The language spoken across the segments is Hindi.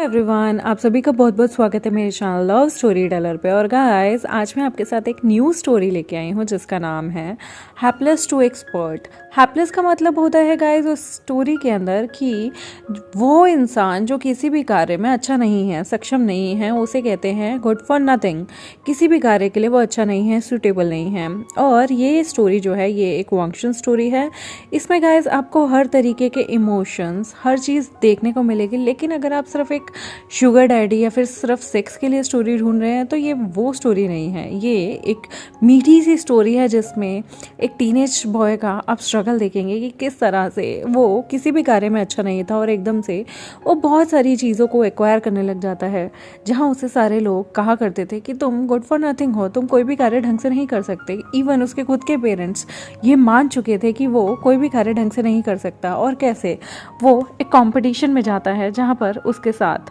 एवरीवन, आप सभी का बहुत बहुत स्वागत है मेरे चैनल लव स्टोरी टेलर पे। और गाइस, आज मैं आपके साथ एक न्यू स्टोरी लेके आई हूँ जिसका नाम है हैप्लेस टू एक्सपर्ट। हैप्लेस का मतलब होता है गाइस उस स्टोरी के अंदर कि वो इंसान जो किसी भी कार्य में अच्छा नहीं है, सक्षम नहीं है, उसे कहते हैं गुड फॉर नथिंग। किसी भी कार्य के लिए वो अच्छा नहीं है, सूटेबल नहीं है। और ये स्टोरी जो है ये एक वांक्शन स्टोरी है। इसमें गाइस आपको हर तरीके के इमोशंस, हर चीज़ देखने को मिलेगी। लेकिन अगर आप सिर्फ एक शुगर डैडी या फिर सिर्फ सेक्स के लिए स्टोरी ढूंढ रहे हैं तो ये वो स्टोरी नहीं है। ये एक मीठी सी स्टोरी है जिसमें एक टीनेज बॉय का आप स्ट्रगल देखेंगे कि किस तरह से वो किसी भी कार्य में अच्छा नहीं था और एकदम से वो बहुत सारी चीज़ों को एक्वायर करने लग जाता है। जहाँ उसे सारे लोग कहा करते थे कि तुम गुड फॉर नथिंग हो, तुम कोई भी कार्य ढंग से नहीं कर सकते। इवन उसके खुद के पेरेंट्स ये मान चुके थे कि वो कोई भी कार्य ढंग से नहीं कर सकता। और कैसे वो एक कंपटीशन में जाता है जहाँ पर उसके साथ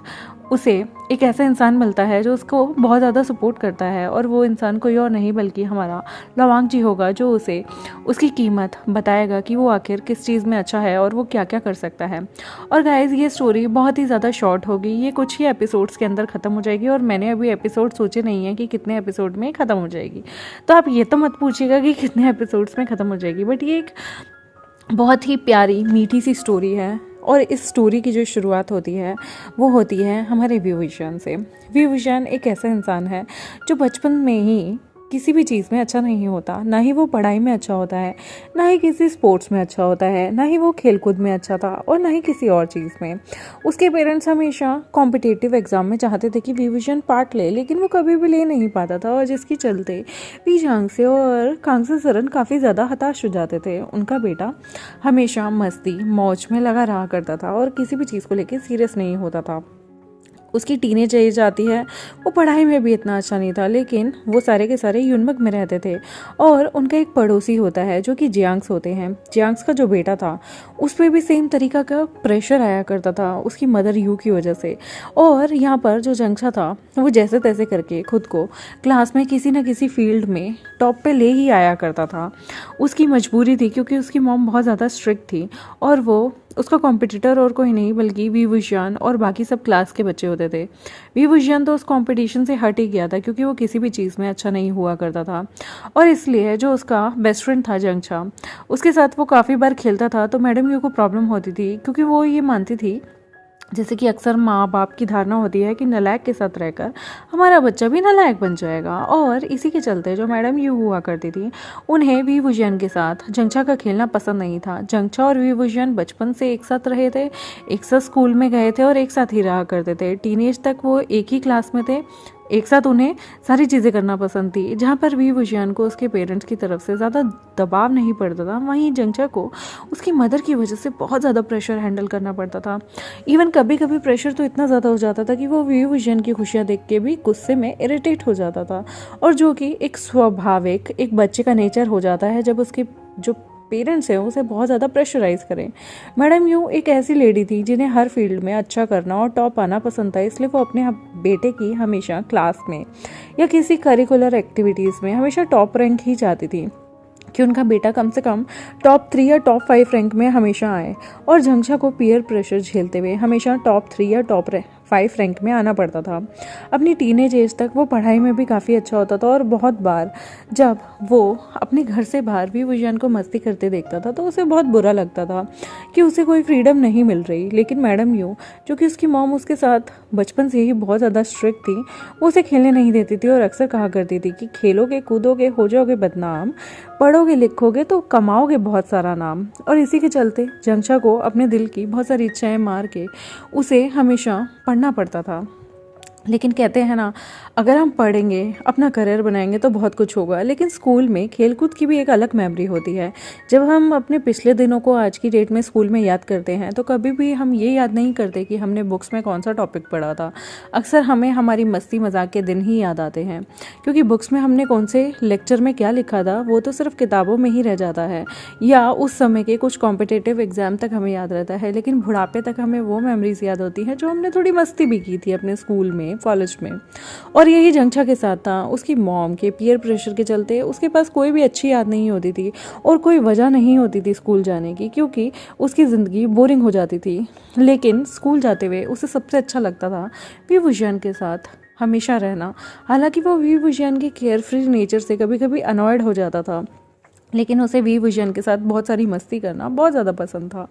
उसे एक ऐसा इंसान मिलता है जो उसको बहुत ज़्यादा सपोर्ट करता है। और वो इंसान कोई और नहीं बल्कि हमारा लवांग जी होगा, जो उसे उसकी कीमत बताएगा कि वो आखिर किस चीज़ में अच्छा है और वो क्या क्या कर सकता है। और गाइस, ये स्टोरी बहुत ही ज़्यादा शॉर्ट होगी, ये कुछ ही एपिसोड्स के अंदर ख़त्म हो जाएगी। और मैंने अभी एपिसोड सोचे नहीं है कि कितने एपिसोड में ख़त्म हो जाएगी, तो आप ये तो मत पूछिएगा कि कितने एपिसोड्स में ख़त्म हो जाएगी। बट ये एक बहुत ही प्यारी मीठी सी स्टोरी है। और इस स्टोरी की जो शुरुआत होती है वो होती है हमारे विभूषण से। विभूषण एक ऐसा इंसान है जो बचपन में ही किसी भी चीज़ में अच्छा नहीं होता। ना ही वो पढ़ाई में अच्छा होता है, ना ही किसी स्पोर्ट्स में अच्छा होता है, ना ही वो खेलकूद में अच्छा था, और ना ही किसी और चीज़ में। उसके पेरेंट्स हमेशा कॉम्पिटिटिव एग्ज़ाम में चाहते थे कि विभूषण पार्ट ले, लेकिन वो कभी भी ले नहीं पाता था। और जिसके चलते पीछांग से और कांगसे सरन काफ़ी ज़्यादा हताश हो जाते थे। उनका बेटा हमेशा मस्ती मौज में लगा रहा करता था और किसी भी चीज़ को लेकर सीरियस नहीं होता था। उसकी टीनेज एज आती है, वो पढ़ाई में भी इतना अच्छा नहीं था, लेकिन वो सारे के सारे यूनमक में रहते थे। और उनका एक पड़ोसी होता है जो कि जियांग्स होते हैं। जियांग्स का जो बेटा था उस पर भी सेम तरीका का प्रेशर आया करता था उसकी मदर यू की वजह से। और यहाँ पर जो जंगशा था वो जैसे तैसे करके खुद को क्लास में किसी न किसी फील्ड में टॉप पे ले ही आया करता था। उसकी मजबूरी थी क्योंकि उसकी मॉम बहुत ज़्यादा स्ट्रिक्ट थी और वो उसका कॉम्पिटिटर और कोई नहीं बल्कि विभूषण और बाकी सब क्लास के बच्चे होते थे। विभूषण तो उस कंपटीशन से हट ही गया था क्योंकि वो किसी भी चीज़ में अच्छा नहीं हुआ करता था। और इसलिए जो उसका बेस्ट फ्रेंड था जंगशा, उसके साथ वो काफ़ी बार खेलता था तो मैडम यू को प्रॉब्लम होती थी, क्योंकि वो ये मानती थी, जैसे कि अक्सर माँ बाप की धारणा होती है कि नालायक के साथ रहकर हमारा बच्चा भी नालायक बन जाएगा। और इसी के चलते जो मैडम यू हुआ करती थी, उन्हें विभूषण के साथ जंगशा का खेलना पसंद नहीं था। जंगशा और विभूषण बचपन से एक साथ रहे थे, एक साथ स्कूल में गए थे और एक साथ ही रहा करते थे। टीनेज तक वो एक ही क्लास में थे, एक साथ उन्हें सारी चीज़ें करना पसंद थी। जहाँ पर विभूषण को उसके पेरेंट्स की तरफ से ज़्यादा दबाव नहीं पड़ता था, वहीं जंगशा को उसकी मदर की वजह से बहुत ज़्यादा प्रेशर हैंडल करना पड़ता था। इवन कभी कभी प्रेशर तो इतना ज़्यादा हो जाता था कि वो विभूषण की खुशियाँ देख के भी गुस्से में इरिटेट हो जाता था। और जो कि एक स्वाभाविक एक बच्चे का नेचर हो जाता है जब उसके जो पेरेंट्स हैं उसे बहुत ज़्यादा प्रेशराइज करें। मैडम यू एक ऐसी लेडी थी जिन्हें हर फील्ड में अच्छा करना और टॉप आना पसंद था, इसलिए वो अपने बेटे की हमेशा क्लास में या किसी करिकुलर एक्टिविटीज़ में हमेशा टॉप रैंक ही चाहती थी कि उनका बेटा कम से कम टॉप 3 या टॉप 5 रैंक में हमेशा आए। और जंगशा को पीयर प्रेशर झेलते हुए हमेशा टॉप 3 या टॉप 5 रैंक में आना पड़ता था। अपनी टीनेज एज तक वो पढ़ाई में भी काफ़ी अच्छा होता था और बहुत बार जब वो अपने घर से बाहर भी विभूषण को मस्ती करते देखता था तो उसे बहुत बुरा लगता था कि उसे कोई फ्रीडम नहीं मिल रही। लेकिन मैडम यू, जो कि उसकी मॉम उसके साथ बचपन से ही बहुत ज़्यादा स्ट्रिक्ट थी, वो उसे खेलने नहीं देती थी और अक्सर कहा करती थी कि खेलोगे कूदोगे हो जाओगे बदनाम, पढ़ोगे लिखोगे तो कमाओगे बहुत सारा नाम। और इसी के चलते जंगशा को अपने दिल की बहुत सारी इच्छाएं मार के उसे हमेशा पढ़ना पड़ता था। लेकिन कहते हैं ना, अगर हम पढ़ेंगे अपना करियर बनाएंगे तो बहुत कुछ होगा। लेकिन स्कूल में खेलकूद की भी एक अलग मेमोरी होती है। जब हम अपने पिछले दिनों को आज की डेट में स्कूल में याद करते हैं तो कभी भी हम ये याद नहीं करते कि हमने बुक्स में कौन सा टॉपिक पढ़ा था। अक्सर हमें हमारी मस्ती मजाक के दिन ही याद आते हैं, क्योंकि बुक्स में हमने कौन से लेक्चर में क्या लिखा था वो तो सिर्फ किताबों में ही रह जाता है, या उस समय के कुछ कॉम्पिटिटिव एग्जाम तक हमें याद रहता है। लेकिन बुढ़ापे तक हमें वो मेमोरीज याद होती हैं जो हमने थोड़ी मस्ती भी की थी अपने स्कूल में, कॉलेज में। और और यही जंगछा के साथ था। उसकी मॉम के पीयर प्रेशर के चलते उसके पास कोई भी अच्छी याद नहीं होती थी और कोई वजह नहीं होती थी स्कूल जाने की, क्योंकि उसकी ज़िंदगी बोरिंग हो जाती थी। लेकिन स्कूल जाते हुए उसे सबसे अच्छा लगता था वी वुजियान के साथ हमेशा रहना। हालांकि वो वी वुजियान के केयर फ्री नेचर से कभी कभी अनॉयड हो जाता था, लेकिन उसे वी वुजियान के साथ बहुत सारी मस्ती करना बहुत ज़्यादा पसंद था।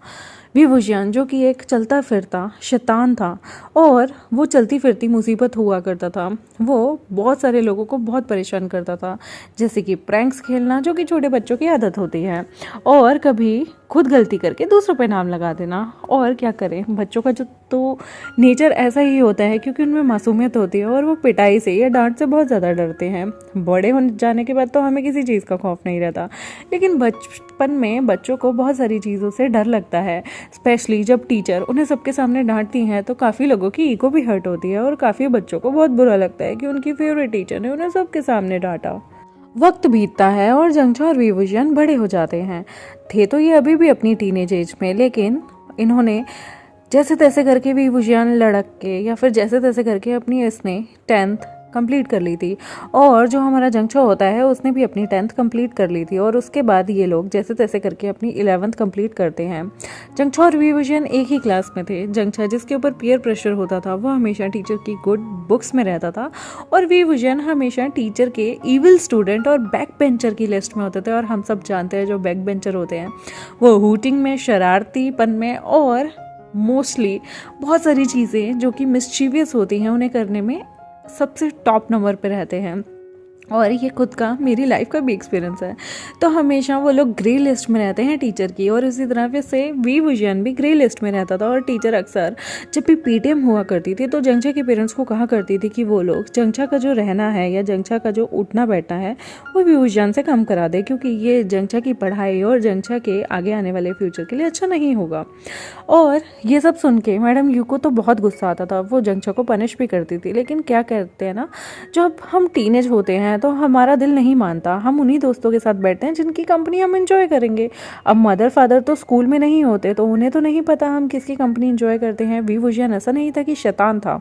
वी वुजियान जो कि एक चलता फिरता शैतान था और वो चलती फिरती मुसीबत हुआ करता था। वो बहुत सारे लोगों को बहुत परेशान करता था, जैसे कि प्रैंक्स खेलना, जो कि छोटे बच्चों की आदत होती है, और कभी खुद गलती करके दूसरों पे नाम लगा देना। और क्या करें, बच्चों का जो तो नेचर ऐसा ही होता है, क्योंकि उनमें मासूमियत होती है और वो पिटाई से या डांट से बहुत ज़्यादा डरते हैं। बड़े हो जाने के बाद तो हमें किसी चीज़ का खौफ नहीं रहता, लेकिन बचपन में बच्चों को बहुत सारी चीज़ों से डर लगता है। स्पेशली जब टीचर उन्हें सबके सामने डांटती हैं तो काफ़ी लोगों की ईगो भी हर्ट होती है और काफ़ी बच्चों को बहुत बुरा लगता है कि उनकी फेवरेट टीचर ने उन्हें सबके सामने डांटा। वक्त बीतता है और जंगछा और वी वुजियान बड़े हो जाते हैं। थे तो ये अभी भी अपनी टीनेज एज में, लेकिन इन्होंने जैसे तैसे करके वी वुजियान लड़क के या फिर जैसे तैसे करके अपनी इसने 10th कंप्लीट कर ली थी, और जो हमारा जंगछा होता है उसने भी अपनी 10th कंप्लीट कर ली थी। और उसके बाद ये लोग जैसे तैसे करके अपनी 11th कंप्लीट करते हैं। जंगछा और वी वुजियान एक ही क्लास में थे। जंगछा जिसके ऊपर पीयर प्रेशर होता था वो हमेशा टीचर की गुड बुक्स में रहता था, और वी वुजियान हमेशा टीचर के इविल स्टूडेंट और बैक बेंचर की लिस्ट में होते थे। और हम सब जानते हैं जो बैक बेंचर होते हैं वो हूटिंग में, शरारतीपन में और मोस्टली बहुत सारी चीज़ें जो कि मिस्चीवियस होती हैं उन्हें करने में सबसे टॉप नंबर पे रहते हैं। और ये खुद का मेरी लाइफ का भी एक्सपीरियंस है। तो हमेशा वो लोग ग्रे लिस्ट में रहते हैं टीचर की, और इसी तरह से वी वुजियान भी ग्रे लिस्ट में रहता था। और टीचर अक्सर जब भी पीटीएम हुआ करती थी तो जंगछा के पेरेंट्स को कहा करती थी कि वो लोग जंगछा का जो रहना है या जंगछा का जो उठना बैठना है वो वी वुजियान से कम करा दे, क्योंकि ये जंगछा की पढ़ाई और जंगछा के आगे आने वाले फ्यूचर के लिए अच्छा नहीं होगा। और ये सब सुन के मैडम यू को तो बहुत गुस्सा आता था। वो जंगछा को पनिश भी करती थी, लेकिन क्या करते हैं ना, जब हम टीनेज होते हैं तो हमारा दिल नहीं मानता। हम उन्हीं दोस्तों के साथ बैठते हैं जिनकी कंपनी हम एंजॉय करेंगे। अब मदर फादर तो स्कूल में नहीं होते, तो उन्हें तो नहीं पता हम किसकी कंपनी एंजॉय करते हैं। वी वुजियान ऐसा नहीं था कि शैतान था।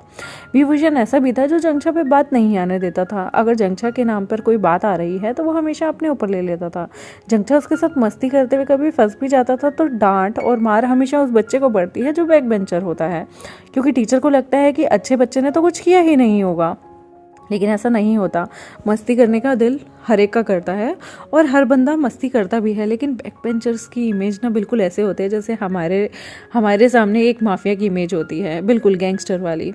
वी वुजियान ऐसा भी था जो जंगछा पे बात नहीं आने देता था। अगर जंगछा के नाम पर कोई बात आ रही है तो वो हमेशा अपने ऊपर ले लेता था। जंगछा उसके साथ मस्ती करते हुए कभी फंस भी जाता था तो डांट और मार हमेशा उस बच्चे को पड़ती है जो बैक बेंचर होता है, क्योंकि टीचर को लगता है कि अच्छे बच्चे ने तो कुछ किया ही नहीं होगा। लेकिन ऐसा नहीं होता। मस्ती करने का दिल हर एक का करता है और हर बंदा मस्ती करता भी है, लेकिन बैक बेंचर्स की इमेज ना बिल्कुल ऐसे होते हैं जैसे हमारे सामने एक माफिया की इमेज होती है, बिल्कुल गैंगस्टर वाली।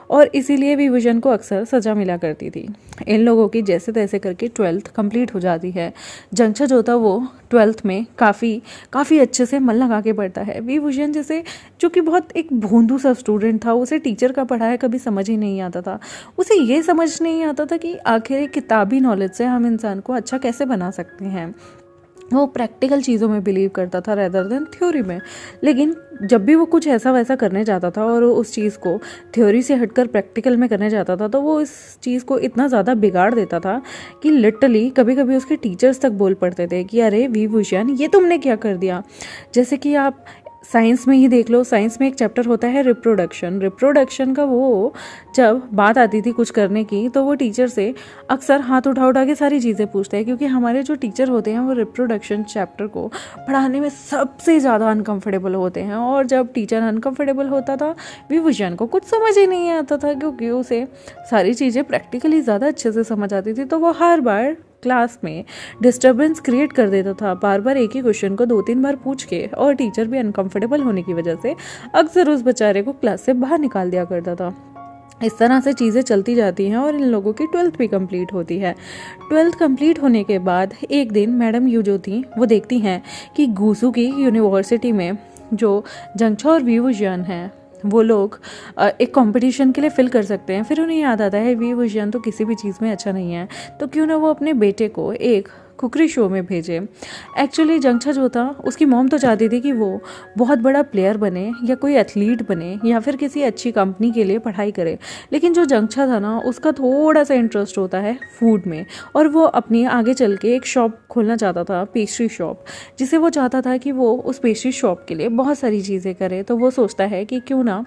और इसीलिए वी वुजियान को अक्सर सज़ा मिला करती थी। इन लोगों की जैसे तैसे करके 12th कंप्लीट हो जाती है। जंगछा जो था वो 12th में काफ़ी अच्छे से मन लगा के पढ़ता है। वी वुजियान जैसे जो कि बहुत एक भोंदू सा स्टूडेंट था, उसे टीचर का पढ़ाया कभी समझ ही नहीं आता था। उसे ये समझ नहीं आता था कि आखिर एक किताबी नॉलेज से हम इंसान को अच्छा कैसे बना सकते हैं। वो प्रैक्टिकल चीज़ों में बिलीव करता था रेदर देन थ्योरी में। लेकिन जब भी वो कुछ ऐसा वैसा करने जाता था और उस चीज़ को थ्योरी से हटकर प्रैक्टिकल में करने जाता था तो वो इस चीज़ को इतना ज़्यादा बिगाड़ देता था कि लिटरली कभी कभी उसके टीचर्स तक बोल पड़ते थे कि अरे वी वुजियान ये तुमने क्या कर दिया। जैसे कि आप साइंस में ही देख लो, साइंस में एक चैप्टर होता है रिप्रोडक्शन का। वो जब बात आती थी कुछ करने की तो वो टीचर से अक्सर हाथ उठा के सारी चीज़ें पूछते हैं, क्योंकि हमारे जो टीचर होते हैं वो रिप्रोडक्शन चैप्टर को पढ़ाने में सबसे ज़्यादा अनकंफर्टेबल होते हैं। और जब टीचर अनकंफर्टेबल होता था वी वुजियान को कुछ समझ ही नहीं आता था, क्योंकि उसे सारी चीज़ें प्रैक्टिकली ज़्यादा अच्छे से समझ आती थी। तो वो हर बार क्लास में डिस्टर्बेंस क्रिएट कर देता था, बार बार एक ही क्वेश्चन को 2-3 बार पूछ के। और टीचर भी अनकंफर्टेबल होने की वजह से अक्सर उस बेचारे को क्लास से बाहर निकाल दिया करता था। इस तरह से चीज़ें चलती जाती हैं और इन लोगों की 12th भी कंप्लीट होती है। 12th कंप्लीट होने के बाद एक दिन मैडम यू जो थी वो देखती हैं कि गूसू की यूनिवर्सिटी में जो जंगछा और वी वुजियान हैं वो लोग एक कंपटीशन के लिए फिल कर सकते हैं। फिर उन्हें याद आता है वी वुजियान तो किसी भी चीज़ में अच्छा नहीं है, तो क्यों ना वो अपने बेटे को एक कुकरी शो में भेजे। एक्चुअली जंगछा जो था उसकी मॉम तो चाहती थी कि वो बहुत बड़ा प्लेयर बने या कोई एथलीट बने या फिर किसी अच्छी कंपनी के लिए पढ़ाई करे। लेकिन जो जंगछा था ना उसका थोड़ा सा इंटरेस्ट होता है फूड में, और वो अपनी आगे चल के एक शॉप खोलना चाहता था, पेस्ट्री शॉप, जिसे वो चाहता था कि वो उस पेस्ट्री शॉप के लिए बहुत सारी चीज़ें करे। तो वो सोचता है कि क्यों ना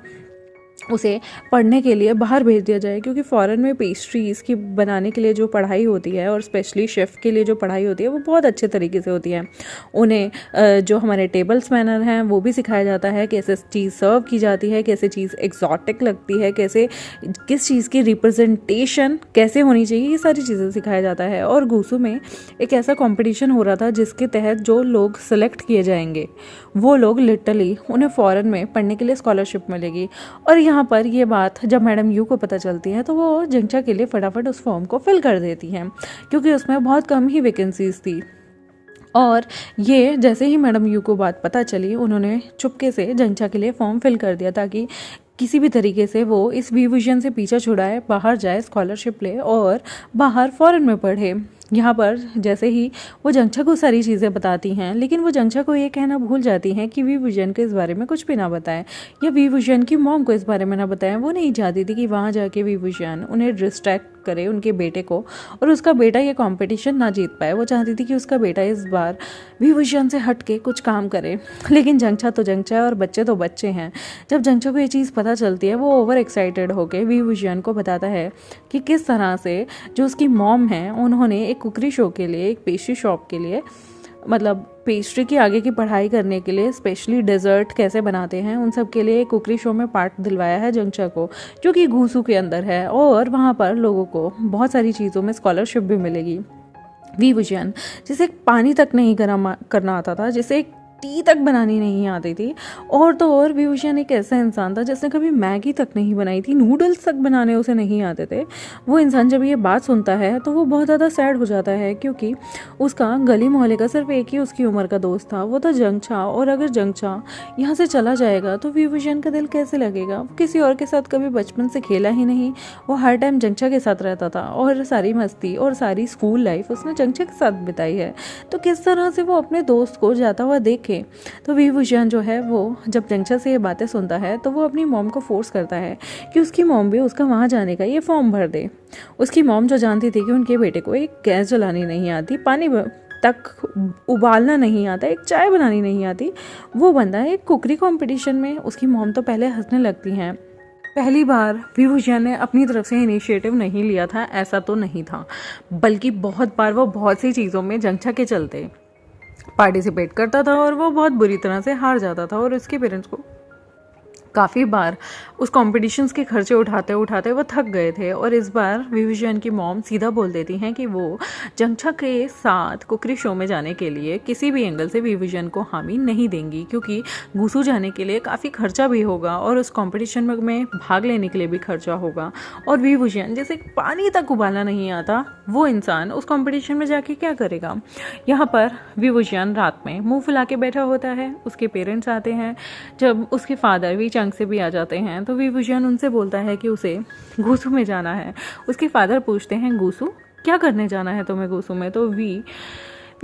उसे पढ़ने के लिए बाहर भेज दिया जाए, क्योंकि फ़ॉरेन में पेस्ट्रीज़ की बनाने के लिए जो पढ़ाई होती है और स्पेशली शेफ़ के लिए जो पढ़ाई होती है वो बहुत अच्छे तरीके से होती है। उन्हें जो हमारे टेबल्स मैनर हैं वो भी सिखाया जाता है, कैसे चीज़ सर्व की जाती है, कैसे चीज़ एक्जॉटिक लगती है, कैसे किस चीज़ की रिप्रेजेंटेशन कैसे होनी चाहिए, ये सारी चीज़ें सिखाया जाता है। और गूसू में एक ऐसा कॉम्पिटिशन हो रहा था जिसके तहत जो लोग सेलेक्ट किए जाएंगे वो लोग लिटरली उन्हें फ़ॉरेन में पढ़ने के लिए स्कॉलरशिप मिलेगी। और यहाँ पर ये बात जब मैडम यू को पता चलती है तो वो जंगचा के लिए फटाफट उस फॉर्म को फिल कर देती हैं, क्योंकि उसमें बहुत कम ही वैकेंसीज थी। और ये जैसे ही मैडम यू को बात पता चली, उन्होंने चुपके से जंगचा के लिए फॉर्म फिल कर दिया ताकि किसी भी तरीके से वो इस वी विजन से पीछा छुड़ाए, बाहर जाए, स्कॉलरशिप ले और बाहर फॉरेन में पढ़े। यहाँ पर जैसे ही वो जंगचा को सारी चीज़ें बताती हैं, लेकिन वो जंगचा को ये कहना भूल जाती हैं कि वी विजन के इस बारे में कुछ भी ना बताएं, या वी विजन की मॉम को इस बारे में ना बताएं। वो नहीं चाहती थी कि वहाँ जाके वी विजन उन्हें डिस्ट्रैक्ट करे, उनके बेटे को, और उसका बेटा ये कंपटीशन ना जीत पाए। वो चाहती थी कि उसका बेटा इस बार वी विजन से हट के कुछ काम करे। लेकिन जंगचा तो जंगचा है और बच्चे तो बच्चे हैं। जब जंगचा को ये चीज़ पता चलती है, वो ओवर एक्साइटेड होकर वी विजन को बताता है कि किस तरह से जो उसकी मॉम है उन्होंने एक कुकरी शो के लिए, एक पेस्ट्री शॉप के लिए, मतलब पेस्ट्री की आगे की पढ़ाई करने के लिए स्पेशली डेजर्ट कैसे बनाते हैं उन सब के लिए एक कुकरी शो में पार्ट दिलवाया है जंगचा को, जो कि घूसू के अंदर है। और वहाँ पर लोगों को बहुत सारी चीज़ों में स्कॉलरशिप भी मिलेगी। वी विजन जिसे पानी तक नहीं गर्म करना आता था, जिसे एक टी तक बनानी नहीं आती थी, और तो और वी विजन एक ऐसा इंसान था जिसने कभी मैगी तक नहीं बनाई थी, नूडल्स तक बनाने उसे नहीं आते थे। वो इंसान जब ये बात सुनता है तो वो बहुत ज़्यादा सैड हो जाता है, क्योंकि उसका गली मोहल्ले का सिर्फ एक ही उसकी उम्र का दोस्त था, वो था जंगचा। और अगर जंगचा यहाँ से चला जाएगा तो वी विजन का दिल कैसे लगेगा। वो किसी और के साथ कभी बचपन से खेला ही नहीं, वो हर टाइम जंगचा के साथ रहता था और सारी मस्ती और सारी स्कूल लाइफ उसने जंगचा के साथ बिताई है। तो किस तरह से वो अपने दोस्त को जाता हुआ देखे। तो वी विजन जो है वो जब जंगचा से ये बातें सुनता है तो वो अपनी मॉम को फोर्स करता है कि उसकी मॉम भी उसका वहाँ जाने का ये फॉर्म भर दे। उसकी मॉम जो जानती थी कि उनके बेटे को एक गैस जलानी नहीं आती, पानी तक उबालना नहीं आता, एक चाय बनानी नहीं आती, वो बंदा एक कुकरी कंपटीशन में। उसकी मॉम तो पहले हंसने लगती हैं। पहली बार वी विजन ने अपनी तरफ से इनिशिएटिव नहीं लिया था, ऐसा तो नहीं था, बल्कि बहुत बार वो बहुत सी चीज़ों में जंगचा के चलते पार्टिसिपेट करता था और वो बहुत बुरी तरह से हार जाता था। और उसके पेरेंट्स को काफ़ी बार उस कॉम्पिटिशन्स के खर्चे उठाते उठाते वो थक गए थे। और इस बार वी विजन की मॉम सीधा बोल देती हैं कि वो जंगचा के साथ कुकरी शो में जाने के लिए किसी भी एंगल से वी विजन को हामी नहीं देंगी, क्योंकि गूसू जाने के लिए काफ़ी खर्चा भी होगा और उस कॉम्पिटिशन में भाग लेने के लिए भी खर्चा होगा। और वी विजन जैसे पानी तक उबालना नहीं आता, वो इंसान उस कॉम्पिटिशन में जाके क्या करेगा। यहाँ पर वी विजन रात में मुँह फुला के बैठा होता है। उसके पेरेंट्स आते हैं, जब उसके फादर भी जंग से भी आ जाते हैं तो वी विजन उनसे बोलता है कि उसे गूसू में जाना है। उसके फादर पूछते हैं, गूसू क्या करने जाना है तुम्हें गूसू में। तो वी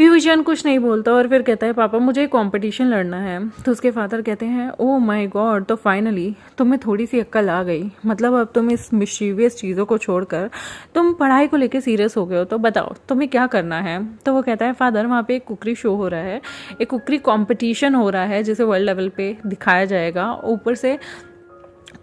विजन कुछ नहीं बोलता और फिर कहता है, पापा मुझे कंपटीशन लड़ना है। तो उसके फादर कहते हैं, ओह माय गॉड, तो फाइनली तुम्हें थोड़ी सी अक्ल आ गई, मतलब अब तुम इस मिशीवियस चीज़ों को छोड़कर तुम पढ़ाई को लेकर सीरियस हो गए हो, तो बताओ तुम्हें क्या करना है। तो वो कहता है, फादर वहाँ पे एक कुकरी शो हो रहा है, एक कुकरी कॉम्पिटिशन हो रहा है जिसे वर्ल्ड लेवल पे दिखाया जाएगा। ऊपर से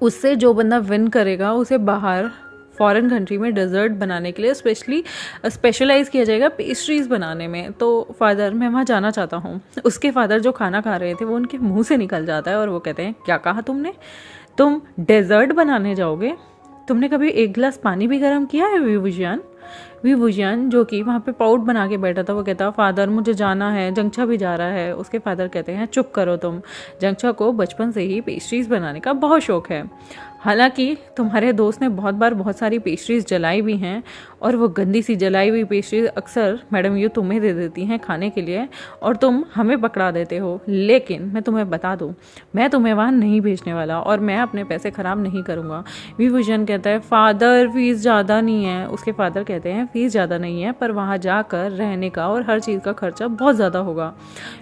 उससे जो बंदा विन करेगा उसे बाहर फॉरेन कंट्री में डेजर्ट बनाने के लिए स्पेशलाइज किया जाएगा पेस्ट्रीज बनाने में। तो फादर मैं वहाँ जाना चाहता हूँ। उसके फादर जो खाना खा रहे थे वो उनके मुंह से निकल जाता है और वो कहते हैं, क्या कहा तुमने, तुम डेजर्ट बनाने जाओगे, तुमने कभी एक गिलास पानी भी गर्म किया है। वी विजन जो कि वहाँ पे पाउट बना के बैठा था वो कहता, फादर मुझे जाना है, जंगचा भी जा रहा है। उसके फादर कहते हैं, चुप करो तुम, जंगचा को बचपन से ही पेस्ट्रीज बनाने का बहुत शौक है। हालांकि तुम्हारे दोस्त ने बहुत बार बहुत सारी पेस्ट्रीज जलाई भी हैं और वो गंदी सी जलाई हुई पेस्ट्रीज अक्सर मैडम यू तुम्हें दे देती हैं खाने के लिए और तुम हमें पकड़ा देते हो। लेकिन मैं तुम्हें बता दूं, मैं तुम्हें वहाँ नहीं भेजने वाला और मैं अपने पैसे ख़राब नहीं करूँगा। वी विजन कहता है, फादर फीस ज़्यादा नहीं है। उसके फादर कहते हैं, फीस ज़्यादा नहीं है पर वहाँ जाकर रहने का और हर चीज़ का खर्चा बहुत ज़्यादा होगा।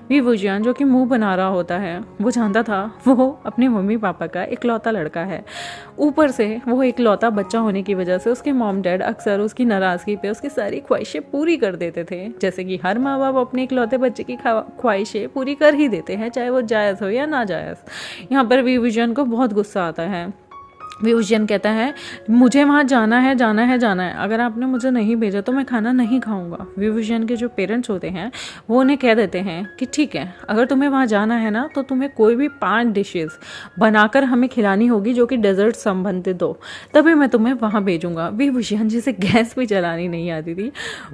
वी विजन जो कि मुँह बना रहा होता है, वो जानता था वो अपने मम्मी पापा का इकलौता लड़का है। ऊपर से वो इकलौता बच्चा होने की वजह से उसके मॉम डैड अक्सर उसकी नाराज़गी पे उसकी सारी ख्वाहिशें पूरी कर देते थे, जैसे कि हर माँ बाप अपने इकलौते बच्चे की ख्वाहिशें पूरी कर ही देते हैं, चाहे वो जायज़ हो या ना जायज़। यहाँ पर वी विजन को बहुत गुस्सा आता है विभूषण कहता है मुझे वहाँ जाना है जाना है जाना है, अगर आपने मुझे नहीं भेजा तो मैं खाना नहीं खाऊंगा। विभूषण के जो पेरेंट्स होते हैं वो उन्हें कह देते हैं कि ठीक है, अगर तुम्हें वहाँ जाना है ना तो तुम्हें कोई भी 5 डिशेस बनाकर हमें खिलानी होगी जो कि डेजर्ट संबंधित हो, तभी मैं तुम्हें वहाँ भेजूंगा। विभूषण जिसे गैस भी चलानी नहीं आती थी,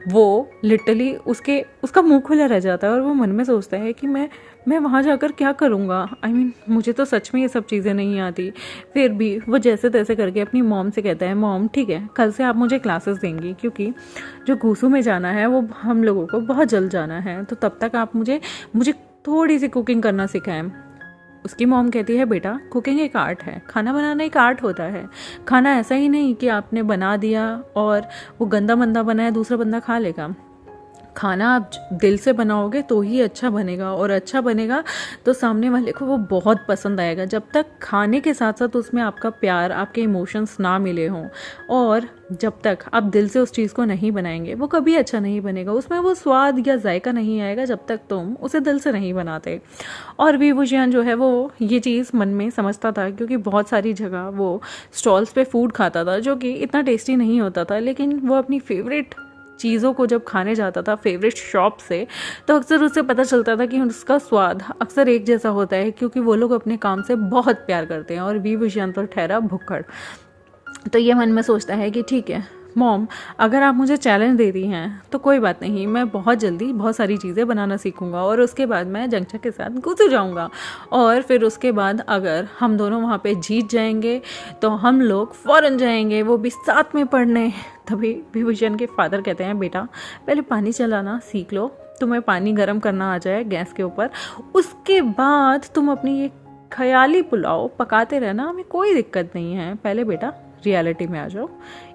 वो लिटरली उसका मुंह खुला रह जाता है और वो मन में सोचता है कि मैं वहाँ जाकर क्या करूँगा। I mean, मुझे तो सच में ये सब चीज़ें नहीं आती। फिर भी वो जैसे तैसे करके अपनी मॉम से कहता है मॉम ठीक है, कल से आप मुझे क्लासेस देंगी, क्योंकि जो घूसू में जाना है वो हम लोगों को बहुत जल्द जाना है, तो तब तक आप मुझे थोड़ी सी कुकिंग करना सिखाएं। उसकी मॉम कहती है बेटा कुकिंग एक आर्ट है, खाना बनाना एक आर्ट होता है। खाना ऐसा ही नहीं कि आपने बना दिया और वो गंदा मंदा बना है दूसरा बंदा खा लेगा। खाना आप दिल से बनाओगे तो ही अच्छा बनेगा, और अच्छा बनेगा तो सामने वाले को वो बहुत पसंद आएगा। जब तक खाने के साथ साथ उसमें आपका प्यार, आपके इमोशंस ना मिले हों, और जब तक आप दिल से उस चीज़ को नहीं बनाएंगे वो कभी अच्छा नहीं बनेगा। उसमें वो स्वाद या जायका नहीं आएगा जब तक तुम उसे दिल से नहीं बनाते। और विभूषण जो है वो ये चीज़ मन में समझता था, क्योंकि बहुत सारी जगह वो स्टॉल्स पे फूड खाता था जो कि इतना टेस्टी नहीं होता था, लेकिन वो अपनी फेवरेट चीज़ों को जब खाने जाता था फेवरेट शॉप से, तो अक्सर उससे पता चलता था कि उसका स्वाद अक्सर एक जैसा होता है, क्योंकि वो लोग अपने काम से बहुत प्यार करते हैं। और विभूषण तो ठहरा भुक्कड़। तो ये मन में सोचता है कि ठीक है मॉम, अगर आप मुझे चैलेंज दे दी हैं तो कोई बात नहीं, मैं बहुत जल्दी बहुत सारी चीज़ें बनाना सीखूंगा, और उसके बाद मैं जंगचा के साथ घुस जाऊंगा, और फिर उसके बाद अगर हम दोनों वहाँ पे जीत जाएंगे तो हम लोग फ़ौरन जाएंगे, वो भी साथ में पढ़ने। तभी विभूषण के फादर कहते हैं बेटा पहले पानी चलाना सीख लो, तुम्हें पानी गर्म करना आ जाए गैस के ऊपर, उसके बाद तुम अपनी ये ख्याली पुलाव पकाते रहना, हमें कोई दिक्कत नहीं है। पहले बेटा रियलिटी में आ जाओ,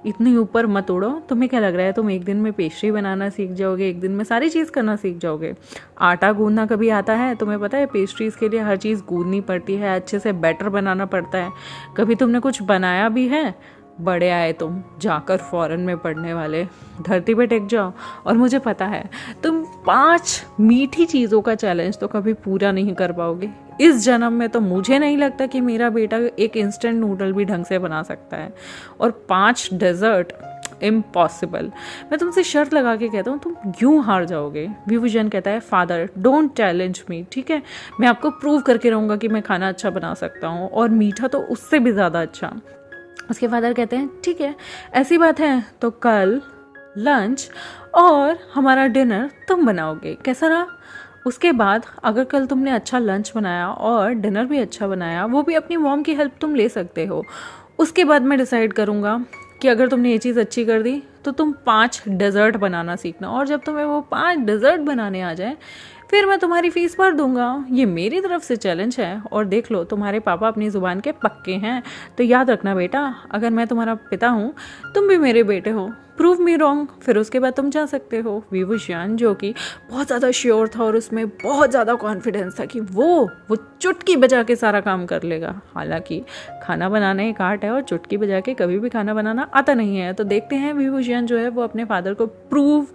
इतनी ऊपर मत उड़ो। तुम्हें क्या लग रहा है तुम एक दिन में पेस्ट्री बनाना सीख जाओगे, एक दिन में सारी चीज़ करना सीख जाओगे? आटा गूंदना कभी आता है? तुम्हें पता है पेस्ट्रीज़ के लिए हर चीज़ गूंदनी पड़ती है, अच्छे से बैटर बनाना पड़ता है। कभी तुमने कुछ बनाया भी है? बड़े आए तुम जाकर फॉरेन में पढ़ने वाले, धरती पे टेक जाओ। और मुझे पता है तुम 5 मीठी चीज़ों का चैलेंज तो कभी पूरा नहीं कर पाओगे इस जन्म में। तो मुझे नहीं लगता कि मेरा बेटा एक इंस्टेंट नूडल भी ढंग से बना सकता है, और 5 डेजर्ट इम्पॉसिबल। मैं तुमसे शर्त लगा के कहता हूँ तुम यूं हार जाओगे। विभूषण कहता है फादर डोंट चैलेंज मी, ठीक है, मैं आपको प्रूव करके रहूँगा कि मैं खाना अच्छा बना सकता हूँ, और मीठा तो उससे भी ज़्यादा अच्छा। उसके फादर कहते हैं ठीक है, ऐसी बात है तो कल लंच और हमारा डिनर तुम बनाओगे, कैसा रहा? उसके बाद अगर कल तुमने अच्छा लंच बनाया और डिनर भी अच्छा बनाया, वो भी अपनी मॉम की हेल्प तुम ले सकते हो, उसके बाद मैं डिसाइड करूँगा कि अगर तुमने ये चीज़ अच्छी कर दी तो तुम 5 डेजर्ट बनाना सीखना, और जब तुम्हें वो 5 डेजर्ट बनाने आ जाए फिर मैं तुम्हारी फीस भर दूंगा। ये मेरी तरफ से चैलेंज है, और देख लो तुम्हारे पापा अपनी ज़ुबान के पक्के हैं। तो याद रखना बेटा, अगर मैं तुम्हारा पिता हूँ तुम भी मेरे बेटे हो, प्रूव मी रॉन्ग, फिर उसके बाद तुम जा सकते हो। विभूषण जो कि बहुत ज़्यादा श्योर था और उसमें बहुत ज़्यादा कॉन्फिडेंस था कि वो चुटकी बजा के सारा काम कर लेगा। हालांकि खाना बनाना एक आर्ट है और चुटकी बजा के कभी भी खाना बनाना आता नहीं है। तो देखते हैं विभूषण जो है वो अपने फादर को प्रूव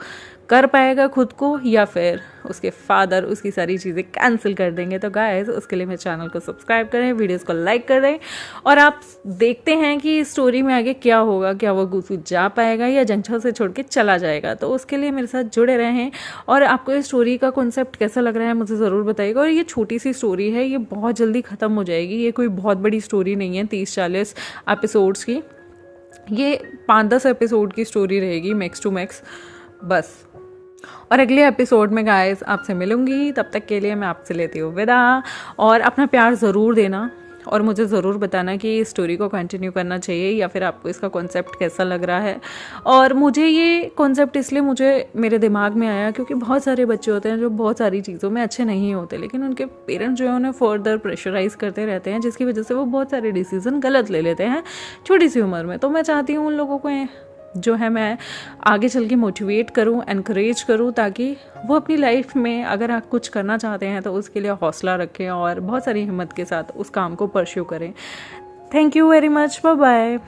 कर पाएगा खुद को, या फिर उसके फादर उसकी सारी चीज़ें कैंसिल कर देंगे। तो गाइस उसके लिए मेरे चैनल को सब्सक्राइब करें, वीडियोस को लाइक कर दें, और आप देखते हैं कि स्टोरी में आगे क्या होगा, क्या वो घूसू जा पाएगा या जंगछा से छोड़ के चला जाएगा। तो उसके लिए मेरे साथ जुड़े रहें, और आपको ये स्टोरी का कॉन्सेप्ट कैसा लग रहा है मुझे ज़रूर बताइएगा। और ये छोटी सी स्टोरी है, ये बहुत जल्दी ख़त्म हो जाएगी, ये कोई बहुत बड़ी स्टोरी नहीं है 30-40 एपिसोड्स की, ये 5-10 एपिसोड की स्टोरी रहेगी मैक्स टू मैक्स बस। और अगले एपिसोड में गाइस आपसे मिलूंगी, तब तक के लिए मैं आपसे लेती हूँ विदा। और अपना प्यार ज़रूर देना, और मुझे ज़रूर बताना कि इस स्टोरी को कंटिन्यू करना चाहिए या फिर आपको इसका कॉन्सेप्ट कैसा लग रहा है। और मुझे ये कॉन्सेप्ट इसलिए मेरे दिमाग में आया क्योंकि बहुत सारे बच्चे होते हैं जो बहुत सारी चीज़ों में अच्छे नहीं होते, लेकिन उनके पेरेंट्स जो है उन्हें फर्दर प्रेशराइज करते रहते हैं, जिसकी वजह से वो बहुत सारे डिसीजन गलत ले लेते हैं छोटी सी उम्र में। तो मैं चाहती हूँ उन लोगों को जो है मैं आगे चल के मोटिवेट करूं, एनकरेज करूं, ताकि वो अपनी लाइफ में अगर आप कुछ करना चाहते हैं तो उसके लिए हौसला रखें और बहुत सारी हिम्मत के साथ उस काम को परस्यू करें। Thank you very much, bye bye.